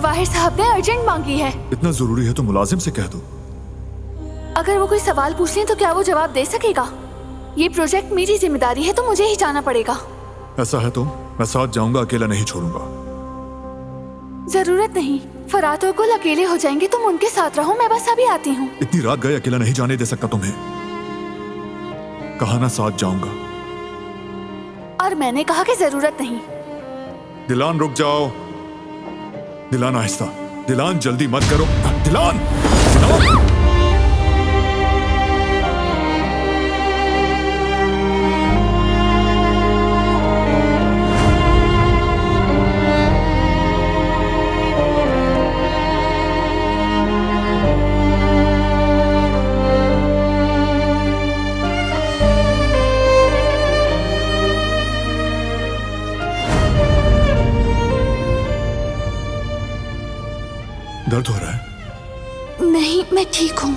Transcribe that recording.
जवाहिर साहब ने अर्जेंट मांगी है। इतना जरूरी है तो मुलाजिम से कह दो। अगर वो कोई सवाल पूछ ले तो क्या वो जवाब दे सकेगा? ये प्रोजेक्ट मेरी जिम्मेदारी है तो मुझे ही जाना पड़ेगा। ऐसा है तो मैं साथ जाऊंगा, अकेला नहीं छोड़ूंगा। जरूरत नहीं, फरात और कुल अकेले हो जाएंगे, तुम उनके साथ रहो, मैं बस अभी आती हूँ। इतनी रात गए अकेला नहीं जाने दे सकता तुम्हें। कहा ना साथ जाऊंगा। और मैंने कहा कि जरूरत नहीं। दिलान रुक जाओ। दिलान आहिस्ता। दिलान जल्दी मत करो। दिलान, दिलान। दर्द हो रहा है? नहीं, मैं ठीक हूँ।